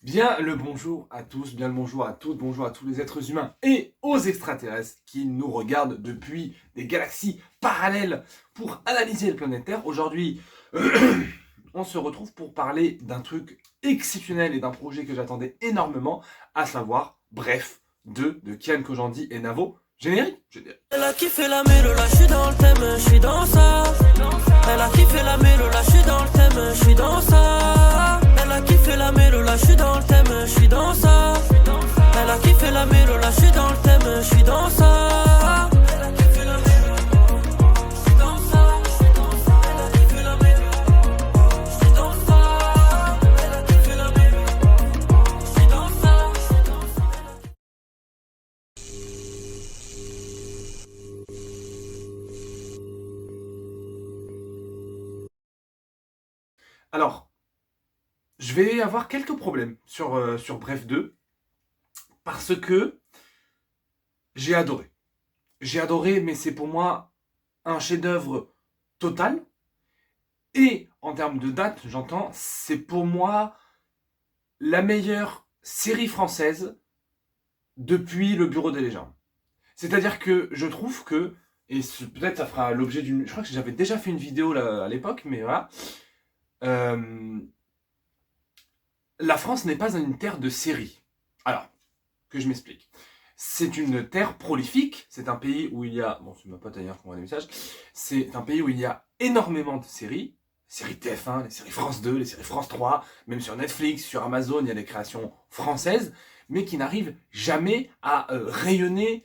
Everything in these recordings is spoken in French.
Bien le bonjour à tous, bien le bonjour à toutes, bonjour à tous les êtres humains et aux extraterrestres qui nous regardent depuis des galaxies parallèles pour analyser le planète Terre. Aujourd'hui, on se retrouve pour parler d'un truc exceptionnel et d'un projet que j'attendais énormément, à savoir Bref 2 de Kian Kojandi et Navo. Générique. Elle a kiffé la mélo, là je suis dans le thème, je suis dans ça. Elle a kiffé la mélo, là je suis dans le thème, je suis dans ça. Elle a kiffé la mélo, là je suis dans le thème, je suis dans ça. Elle a kiffé la mélo, là je suis dans le thème, je suis dans ça. Elle a kiffé la mélo, je suis dans ça. Elle a kiffé la mélo, je suis dans ça. Elle a kiffé la mélo, je suis dans ça. Alors, je vais avoir quelques problèmes sur Bref 2 parce que j'ai adoré. J'ai adoré, mais c'est pour moi un chef-d'œuvre total. Et en termes de date, j'entends, c'est pour moi la meilleure série française depuis Le Bureau des légendes. C'est-à-dire que je trouve que, et peut-être ça fera l'objet d'une... Je crois que j'avais déjà fait une vidéo là, à l'époque, mais voilà. La France n'est pas une terre de séries. Alors, que je m'explique. C'est une terre prolifique, c'est un pays où il y a... Bon, c'est ma pote ailleurs qui m'envoie des messages. C'est un pays où il y a énormément de séries. Les séries TF1, les séries France 2, les séries France 3, même sur Netflix, sur Amazon, il y a des créations françaises, mais qui n'arrivent jamais à rayonner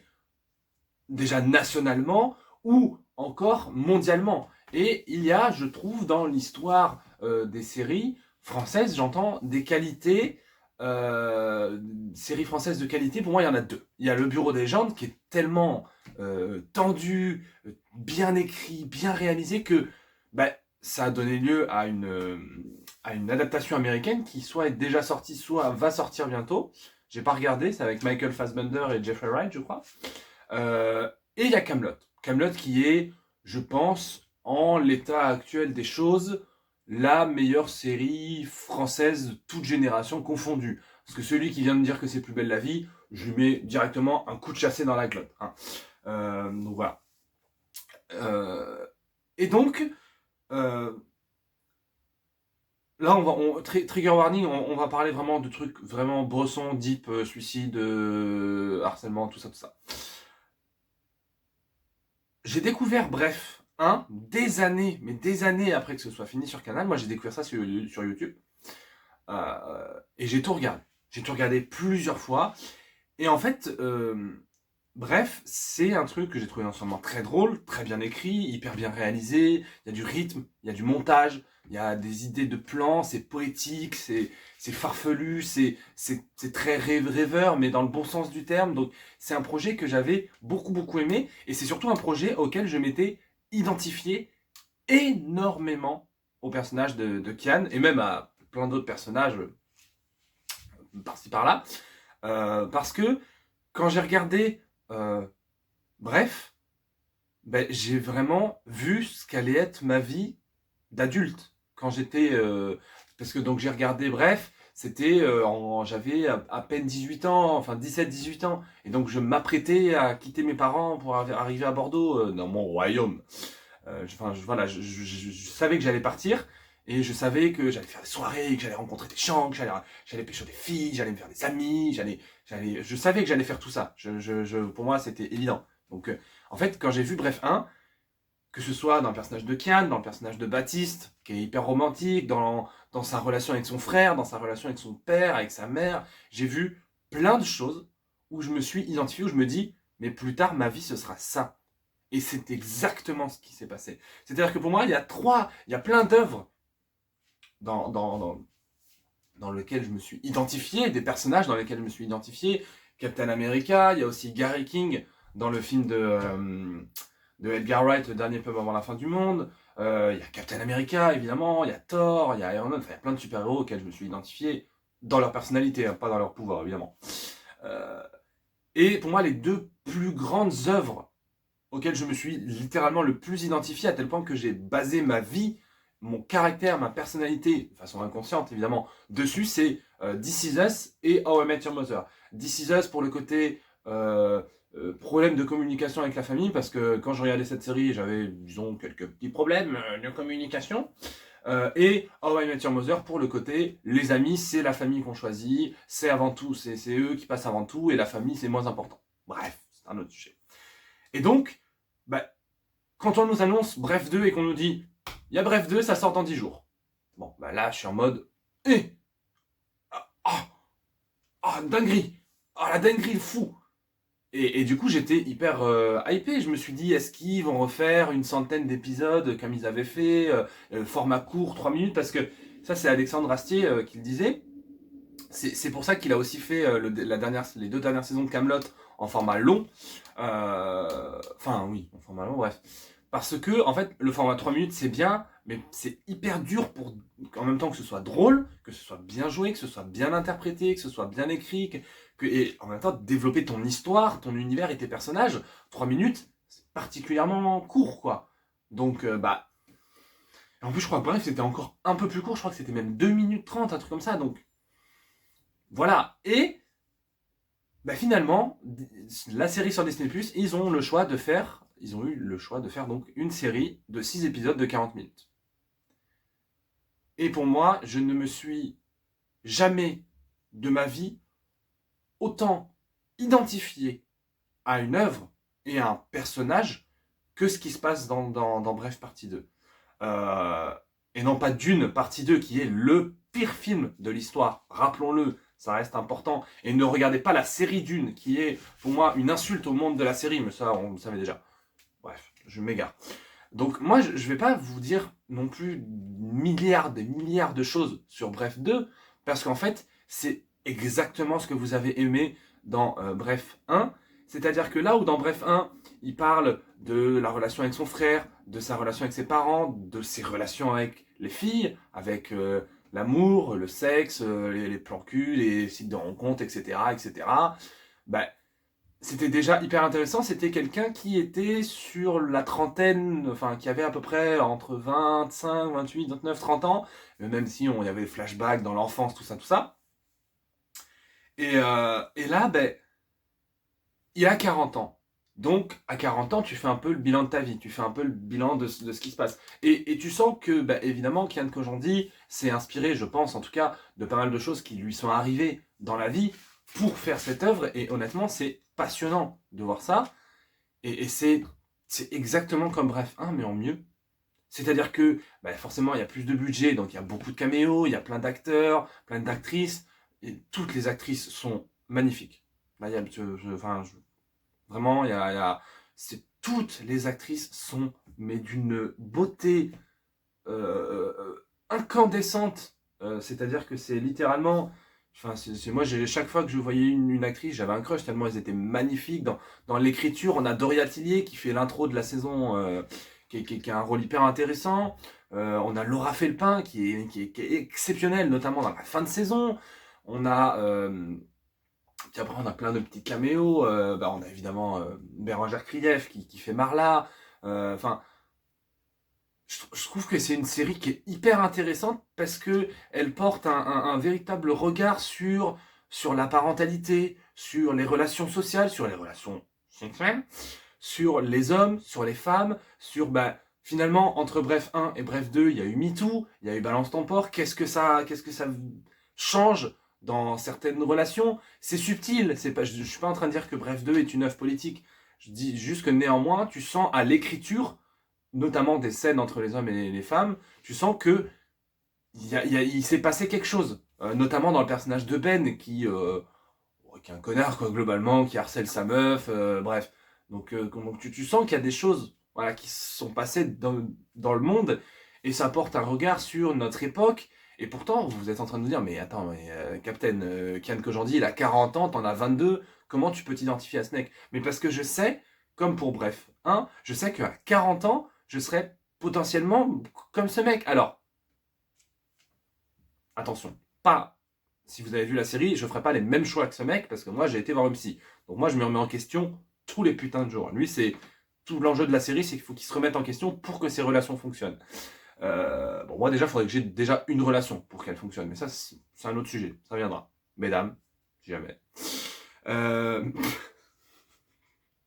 déjà nationalement ou encore mondialement. Et il y a, je trouve, dans l'histoire des séries françaises, j'entends des qualités, séries françaises de qualité, pour moi il y en a deux. Il y a Le Bureau des légendes qui est tellement tendu, bien écrit, bien réalisé que ça a donné lieu à une adaptation américaine qui soit est déjà sortie, soit va sortir bientôt. J'ai pas regardé, c'est avec Michael Fassbender et Jeffrey Wright, je crois. Et il y a Kaamelott. Kaamelott qui est, je pense, en l'état actuel des choses, la meilleure série française, toute génération confondue. Parce que celui qui vient de dire que c'est Plus belle la vie, je lui mets directement un coup de chassé dans la glotte. Hein. Donc voilà. Et donc, là, trigger warning, on va parler vraiment de trucs vraiment Bresson, deep, suicide, harcèlement, tout ça, tout ça. J'ai découvert Bref 1 des années, mais des années après que ce soit fini sur Canal. Moi, j'ai découvert ça sur YouTube. Et j'ai tout regardé. J'ai tout regardé plusieurs fois. Et en fait, Bref, c'est un truc que j'ai trouvé non seulement très drôle, très bien écrit, hyper bien réalisé. Il y a du rythme, il y a du montage, il y a des idées de plans, c'est poétique, c'est farfelu, c'est très rêveur, mais dans le bon sens du terme. Donc c'est un projet que j'avais beaucoup aimé, et c'est surtout un projet auquel je m'étais identifié énormément au personnage de Kian, et même à plein d'autres personnages par-ci par-là, parce que quand j'ai regardé Bref, j'ai vraiment vu ce qu'allait être ma vie d'adulte quand j'étais parce que donc j'ai regardé Bref, c'était j'avais à peine 18 ans, enfin 17-18 ans, et donc je m'apprêtais à quitter mes parents pour arriver à Bordeaux, dans mon royaume. Voilà, je savais que j'allais partir, et je savais que j'allais faire des soirées, que j'allais rencontrer des gens, que j'allais pêcher des filles, j'allais me faire des amis, je savais que j'allais faire tout ça. Pour moi, c'était évident. Donc, en fait, quand j'ai vu Bref 1, que ce soit dans le personnage de Kian, dans le personnage de Baptiste, qui est hyper romantique, dans sa relation avec son frère, dans sa relation avec son père, avec sa mère, j'ai vu plein de choses où je me suis identifié, où je me dis, mais plus tard, ma vie, ce sera ça. Et c'est exactement ce qui s'est passé. C'est-à-dire que pour moi, il y a plein d'œuvres dans lesquelles je me suis identifié, des personnages dans lesquels je me suis identifié. Captain America, il y a aussi Gary King dans le film de Edgar Wright, Le Dernier Pub avant la fin du monde. Il y a Captain America, évidemment, il y a Thor, il y a Iron Man, il y a plein de super-héros auxquels je me suis identifié dans leur personnalité, hein, pas dans leur pouvoir, évidemment. Et pour moi, les deux plus grandes œuvres auxquelles je me suis littéralement le plus identifié, à tel point que j'ai basé ma vie, mon caractère, ma personnalité, de façon inconsciente évidemment, dessus, c'est This Is Us et How I Met Your Mother. This Is Us pour le côté problème de communication avec la famille, parce que quand je regardais cette série, j'avais, disons, quelques petits problèmes de communication. Et How I Met Your Mother pour le côté, les amis, c'est la famille qu'on choisit, c'est avant tout, c'est eux qui passent avant tout, et la famille, c'est moins important. Bref, c'est un autre sujet. Et donc, quand on nous annonce Bref 2 et qu'on nous dit, il y a Bref 2, ça sort dans 10 jours. Bon, là, je suis en mode, dinguerie, la dinguerie, le fou. Et du coup, j'étais hyper hypé. Je me suis dit, est-ce qu'ils vont refaire une centaine d'épisodes comme ils avaient fait, format court, 3 minutes, parce que ça, c'est Alexandre Astier qui le disait. C'est pour ça qu'il a aussi fait les 2 dernières saisons de Kaamelott en format long. En format long, bref. Parce que, en fait, le format 3 minutes, c'est bien, mais c'est hyper dur pour, en même temps que ce soit drôle, que ce soit bien joué, que ce soit bien interprété, que ce soit bien écrit, et en même temps, développer ton histoire, ton univers et tes personnages. 3 minutes, c'est particulièrement court, quoi. Donc, en plus, je crois que bref, c'était encore un peu plus court, je crois que c'était même 2 minutes 30, un truc comme ça, donc... Voilà, et... finalement, la série sur Disney+, ils ont eu le choix de faire donc une série de 6 épisodes de 40 minutes. Et pour moi, je ne me suis jamais de ma vie autant identifié à une œuvre et à un personnage que ce qui se passe dans Bref partie 2. Et non pas Dune partie 2 qui est le pire film de l'histoire, rappelons-le, ça reste important. Et ne regardez pas la série Dune qui est pour moi une insulte au monde de la série, mais ça on le savait déjà. Bref, je m'égare. Donc moi je vais pas vous dire non plus des milliards de choses sur Bref 2, parce qu'en fait c'est exactement ce que vous avez aimé dans Bref 1. C'est-à-dire que là où dans Bref 1, il parle de la relation avec son frère, de sa relation avec ses parents, de ses relations avec les filles, avec l'amour, le sexe, les plans cul, les sites de rencontres, etc., etc., c'était déjà hyper intéressant. C'était quelqu'un qui était sur la trentaine, qui avait à peu près entre 25, 28, 29, 30 ans, même si il y avait des flashbacks dans l'enfance, tout ça. Et là, il a 40 ans. Donc, à 40 ans, tu fais un peu le bilan de ta vie, tu fais un peu le bilan de ce qui se passe. Et tu sens que, évidemment, Kian Kojandi s'est inspiré, je pense en tout cas, de pas mal de choses qui lui sont arrivées dans la vie pour faire cette œuvre. Et honnêtement, c'est passionnant de voir ça. Et c'est exactement comme Bref 1, mais en mieux. C'est-à-dire que, forcément, il y a plus de budget, donc il y a beaucoup de caméos, il y a plein d'acteurs, plein d'actrices, et toutes les actrices sont magnifiques. Là, vraiment, toutes les actrices sont, mais d'une beauté incandescente. C'est-à-dire que c'est littéralement... moi, chaque fois que je voyais une actrice, j'avais un crush tellement elles étaient magnifiques. Dans l'écriture, on a Doria Tillier qui fait l'intro de la saison, qui a un rôle hyper intéressant. On a Laura Felpin qui est exceptionnelle, notamment dans la fin de saison. On a... Puis après, on a plein de petits caméos. On a évidemment Bérangère Krief qui fait Marla. Je trouve que c'est une série qui est hyper intéressante parce que elle porte un véritable regard sur la parentalité, sur les relations sociales, sur les relations sexuelles, sur les hommes, sur les femmes, sur finalement entre Bref 1 et Bref 2, il y a eu MeToo, il y a eu Balance ton porc. Qu'est-ce que ça change dans certaines relations? C'est subtil, je suis pas en train de dire que Bref 2 est une œuvre politique. Je dis juste que néanmoins, tu sens à l'écriture, notamment des scènes entre les hommes et les femmes, tu sens que il s'est passé quelque chose. Notamment dans le personnage de Ben, qui est un connard, quoi, globalement, qui harcèle sa meuf, bref. Donc tu sens qu'il y a des choses qui sont passées dans le monde, et ça porte un regard sur notre époque. Et pourtant, vous êtes en train de nous dire, mais attends, Captain, Kian Kojandi, il a 40 ans, t'en as 22, comment tu peux t'identifier à ce mec? Mais parce que je sais, comme pour Bref 1, je sais qu'à 40 ans, je serais potentiellement comme ce mec. Alors, attention, si vous avez vu la série, je ferai pas les mêmes choix que ce mec, parce que moi, j'ai été voir un psy. Donc moi, je me remets en question tous les putains de jours. Lui, c'est tout l'enjeu de la série, c'est qu'il faut qu'il se remette en question pour que ses relations fonctionnent. Bon, moi déjà, il faudrait que j'ai déjà une relation pour qu'elle fonctionne. Mais ça, c'est un autre sujet. Ça viendra. Mesdames, si jamais.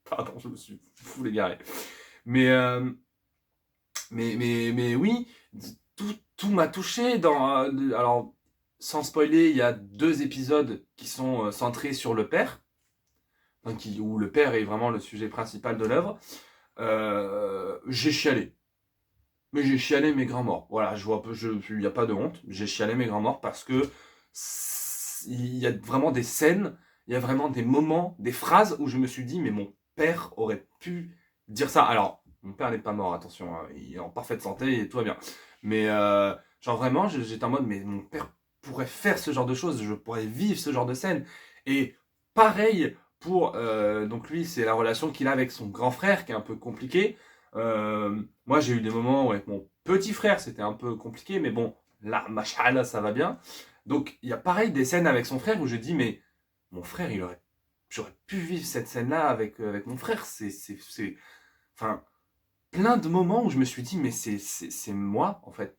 Pardon, je me suis fou égaré. Mais, mais oui, tout m'a touché dans. Alors, sans spoiler, il y a 2 épisodes qui sont centrés sur le père, enfin, où le père est vraiment le sujet principal de l'œuvre. J'ai chialé. Mais j'ai chialé mes grands morts. Voilà, il n'y a pas de honte. J'ai chialé mes grands morts parce que il y a vraiment des scènes, il y a vraiment des moments, des phrases où je me suis dit, mais mon père aurait pu dire ça. Alors, mon père n'est pas mort, attention, hein, il est en parfaite santé et tout va bien. Mais genre vraiment, j'étais en mode, mais mon père pourrait faire ce genre de choses, je pourrais vivre ce genre de scène. Et pareil pour, donc lui, c'est la relation qu'il a avec son grand frère qui est un peu compliquée. Moi, j'ai eu des moments où avec mon petit frère, c'était un peu compliqué, mais bon, là, machallah, ça va bien. Donc, il y a pareil des scènes avec son frère où je dis, mais mon frère, j'aurais pu vivre cette scène-là avec mon frère. Enfin, plein de moments où je me suis dit, mais c'est moi, en fait.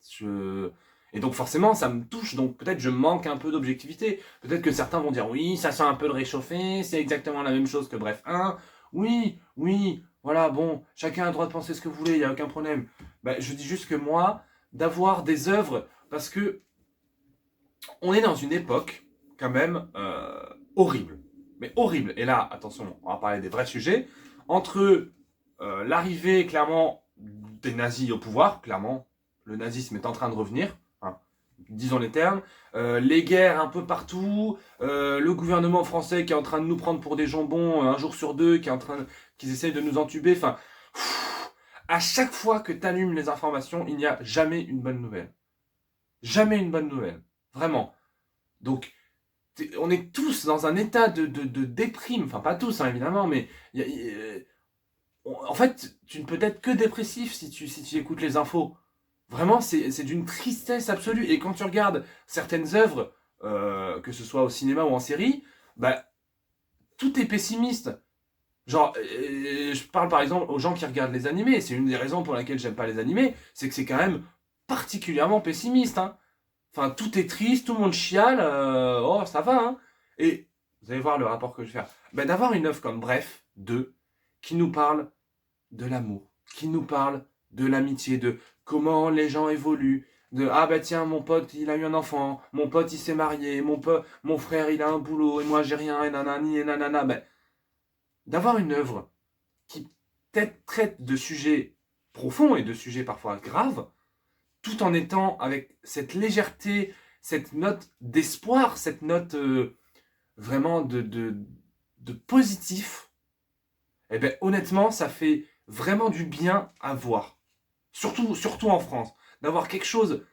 Et donc, forcément, ça me touche. Donc, peut-être je manque un peu d'objectivité. Peut-être que certains vont dire, oui, ça sent un peu le réchauffé, c'est exactement la même chose que Bref 1. Oui, oui, voilà, bon, chacun a le droit de penser ce que vous voulez, il n'y a aucun problème. Ben, je dis juste que moi, d'avoir des œuvres, parce que on est dans une époque, quand même, horrible. Mais horrible. Et là, attention, on va parler des vrais sujets. Entre l'arrivée, clairement, des nazis au pouvoir, clairement, le nazisme est en train de revenir, hein, disons les termes, les guerres un peu partout, le gouvernement français qui est en train de nous prendre pour des jambons un jour sur deux, qu'ils essayent de nous entuber, enfin, à chaque fois que tu allumes les informations, il n'y a jamais une bonne nouvelle. Jamais une bonne nouvelle. Vraiment. Donc, on est tous dans un état de déprime. Enfin, pas tous, hein, évidemment, mais en fait, tu ne peux être que dépressif si tu écoutes les infos. Vraiment, c'est d'une tristesse absolue. Et quand tu regardes certaines œuvres, que ce soit au cinéma ou en série, bah, tout est pessimiste. Genre, je parle par exemple aux gens qui regardent les animés. C'est une des raisons pour lesquelles j'aime pas les animés. C'est que c'est quand même particulièrement pessimiste, hein. Enfin, tout est triste, tout le monde chiale, oh, ça va, hein. Et vous allez voir le rapport que je vais faire. Ben, d'avoir une œuvre comme Bref 2, qui nous parle de l'amour, qui nous parle de l'amitié, de comment les gens évoluent, de ah bah tiens, mon pote il a eu un enfant, mon pote il s'est marié, mon frère il a un boulot et moi j'ai rien, et nanani et nanana. Ben, d'avoir une œuvre qui traite de sujets profonds et de sujets parfois graves, tout en étant avec cette légèreté, cette note d'espoir, cette note vraiment de positif, eh bien honnêtement, ça fait vraiment du bien à voir. Surtout en France. D'avoir quelque chose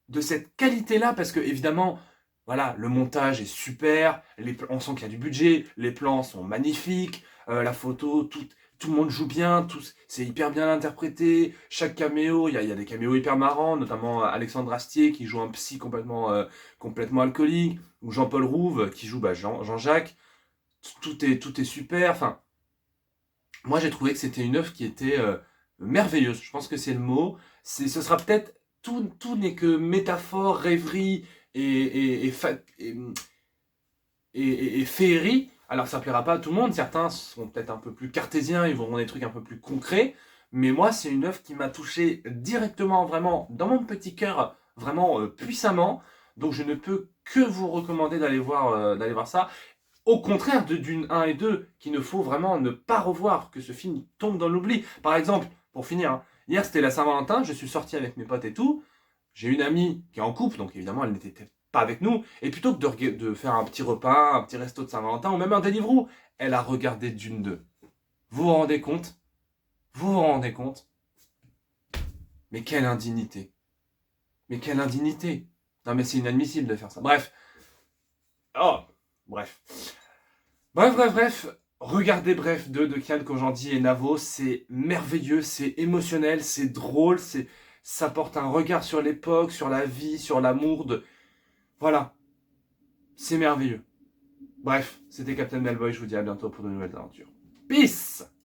de cette qualité-là, parce que évidemment, voilà, le montage est super, on sent qu'il y a du budget, les plans sont magnifiques, la photo, tout le monde joue bien, c'est hyper bien interprété, chaque caméo, il y a des caméos hyper marrants, notamment Alexandre Astier qui joue un psy complètement alcoolique, ou Jean-Paul Rouve qui joue Jean-Jacques, tout est super, enfin, moi j'ai trouvé que c'était une œuvre qui était merveilleuse, je pense que c'est le mot, ce sera peut-être, tout n'est que métaphore, rêverie et féerie. Alors ça plaira pas à tout le monde, certains sont peut-être un peu plus cartésiens, ils vont des trucs un peu plus concrets, mais moi c'est une œuvre qui m'a touché directement, vraiment, dans mon petit cœur, vraiment puissamment, donc je ne peux que vous recommander d'aller voir ça. Au contraire de Dune 1 et 2, qu'il ne faut vraiment ne pas revoir, que ce film tombe dans l'oubli. Par exemple, pour finir, hein, hier c'était la Saint-Valentin, je suis sorti avec mes potes et tout, j'ai une amie qui est en couple, donc évidemment elle n'était pas avec nous, et plutôt que de faire un petit repas, un petit resto de Saint-Valentin, ou même un Deliveroo, elle a regardé Dune 2. Vous vous rendez compte? Vous vous rendez compte? Mais quelle indignité! Mais quelle indignité! Non mais c'est inadmissible de faire ça. Bref. Oh, bref. Bref. Regardez Bref 2 de Kian Kojandi et Navo, c'est merveilleux, c'est émotionnel, c'est drôle, ça porte un regard sur l'époque, sur la vie, sur l'amour Voilà. C'est merveilleux. Bref, c'était Captain Melboy, je vous dis à bientôt pour de nouvelles aventures. Peace!